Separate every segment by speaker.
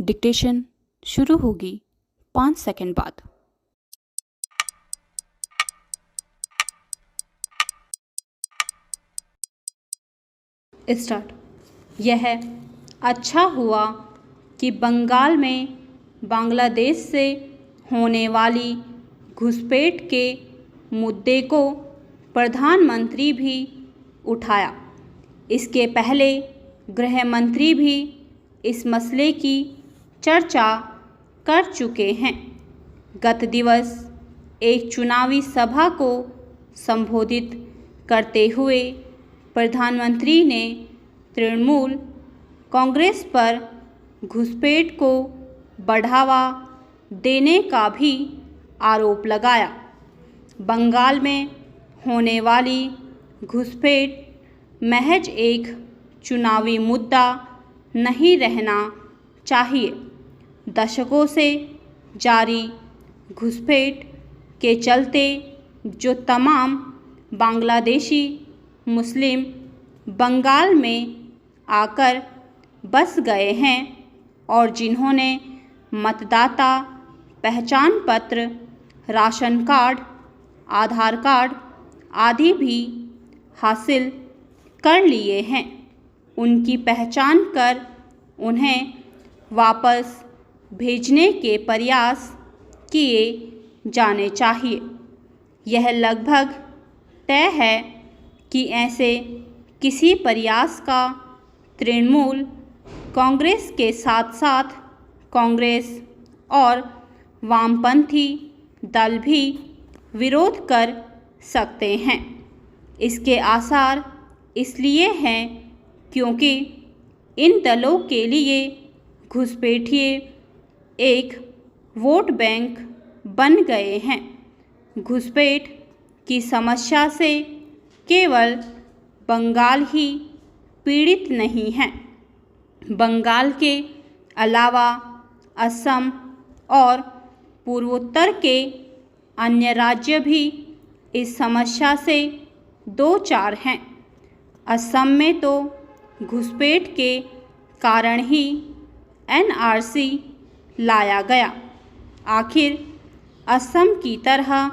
Speaker 1: Dictation शुरू होगी 5 second बाद।
Speaker 2: स्टार्ट। यह अच्छा हुआ कि बंगाल में बांग्लादेश से होने वाली घुसपैठ के मुद्दे को प्रधानमंत्री भी उठाया। इसके पहले गृह मंत्री भी इस मसले की चर्चा कर चुके हैं। गत दिवस एक चुनावी सभा को संबोधित करते हुए प्रधानमंत्री ने तृणमूल कांग्रेस पर घुसपैठ को बढ़ावा देने का भी आरोप लगाया। बंगाल में होने वाली घुसपैठ महज एक चुनावी मुद्दा नहीं रहना चाहिए। दशकों से जारी घुसपैठ के चलते जो तमाम बांग्लादेशी मुस्लिम बंगाल में आकर बस गए हैं और जिन्होंने मतदाता पहचान पत्र, राशन कार्ड, आधार कार्ड आदि भी हासिल कर लिए हैं, उनकी पहचान कर उन्हें वापस भेजने के प्रयास किए जाने चाहिए। यह लगभग तय है कि ऐसे किसी प्रयास का तृणमूल कांग्रेस के साथ साथ कांग्रेस और वामपंथी दल भी विरोध कर सकते हैं। इसके आसार इसलिए हैं क्योंकि इन दलों के लिए घुसपैठिए एक वोट बैंक बन गए हैं। घुसपैठ की समस्या से केवल बंगाल ही पीड़ित नहीं है। बंगाल के अलावा असम और पूर्वोत्तर के अन्य राज्य भी इस समस्या से दो चार हैं। असम में तो घुसपैठ के कारण ही एनआरसी लाया गया। आखिर असम की तरह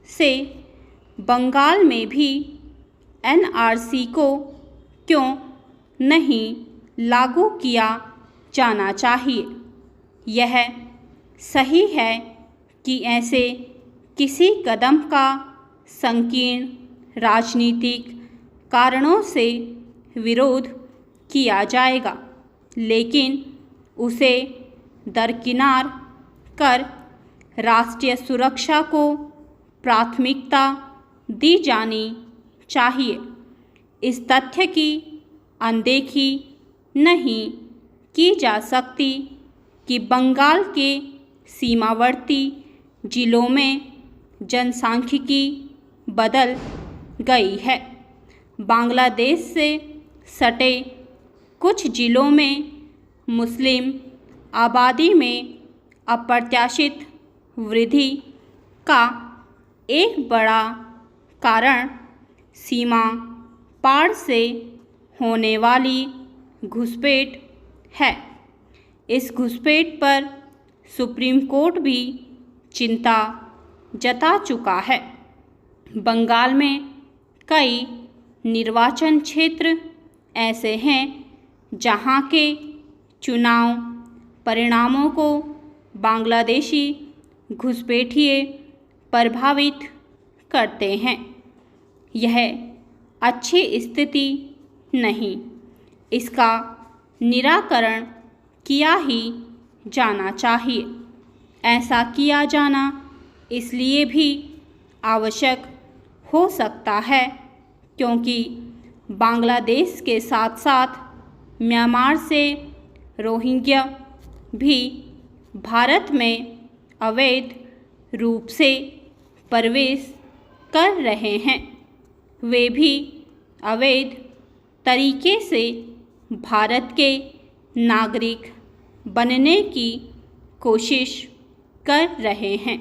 Speaker 2: से बंगाल में भी एनआरसी को क्यों नहीं लागू किया जाना चाहिए? यह सही है कि ऐसे किसी कदम का संकीर्ण राजनीतिक कारणों से विरोध किया जाएगा, लेकिन उसे दरकिनार कर राष्ट्रीय सुरक्षा को प्राथमिकता दी जानी चाहिए। इस तथ्य की अनदेखी नहीं की जा सकती कि बंगाल के सीमावर्ती जिलों में जनसांख्यिकी बदल गई है। बांग्लादेश से सटे कुछ जिलों में मुस्लिम आबादी में अप्रत्याशित वृद्धि का एक बड़ा कारण सीमा पार से होने वाली घुसपैठ है। इस घुसपैठ पर सुप्रीम कोर्ट भी चिंता जता चुका है। बंगाल में कई निर्वाचन क्षेत्र ऐसे हैं जहां के चुनाव परिणामों को बांग्लादेशी घुसपैठिए प्रभावित करते हैं। यह अच्छी स्थिति नहीं। इसका निराकरण किया ही जाना चाहिए। ऐसा किया जाना इसलिए भी आवश्यक हो सकता है क्योंकि बांग्लादेश के साथ साथ म्यांमार से रोहिंग्या भी भारत में अवैध रूप से प्रवेश कर रहे हैं। वे भी अवैध तरीके से भारत के नागरिक बनने की कोशिश कर रहे हैं।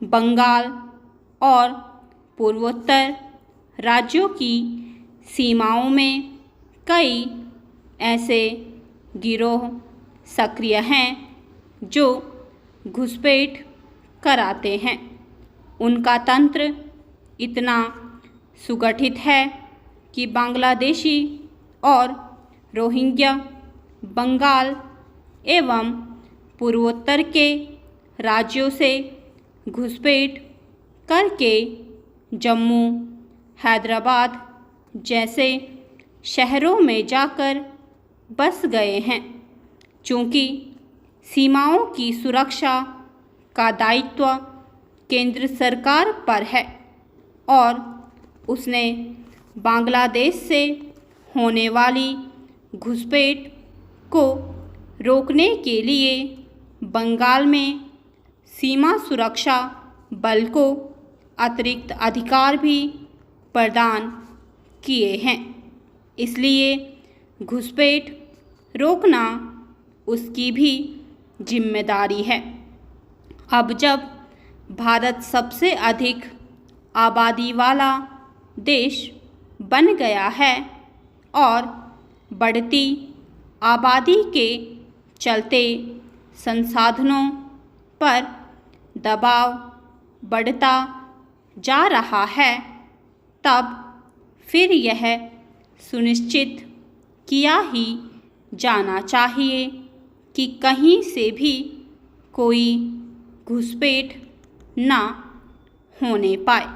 Speaker 2: बंगाल और पूर्वोत्तर राज्यों की सीमाओं में कई ऐसे गिरोह सक्रिय हैं जो घुसपैठ कराते हैं। उनका तंत्र इतना सुगठित है कि बांग्लादेशी और रोहिंग्या बंगाल एवं पूर्वोत्तर के राज्यों से घुसपैठ करके जम्मू, हैदराबाद जैसे शहरों में जाकर बस गए हैं। चूँकि सीमाओं की सुरक्षा का दायित्व केंद्र सरकार पर है और उसने बांग्लादेश से होने वाली घुसपैठ को रोकने के लिए बंगाल में सीमा सुरक्षा बल को अतिरिक्त अधिकार भी प्रदान किए हैं। इसलिए घुसपैठ रोकना उसकी भी जिम्मेदारी है। अब जब भारत सबसे अधिक आबादी वाला देश बन गया है और बढ़ती आबादी के चलते संसाधनों पर दबाव बढ़ता जा रहा है, तब फिर यह सुनिश्चित किया ही जाना चाहिए कि कहीं से भी कोई घुसपैठ न होने पाए।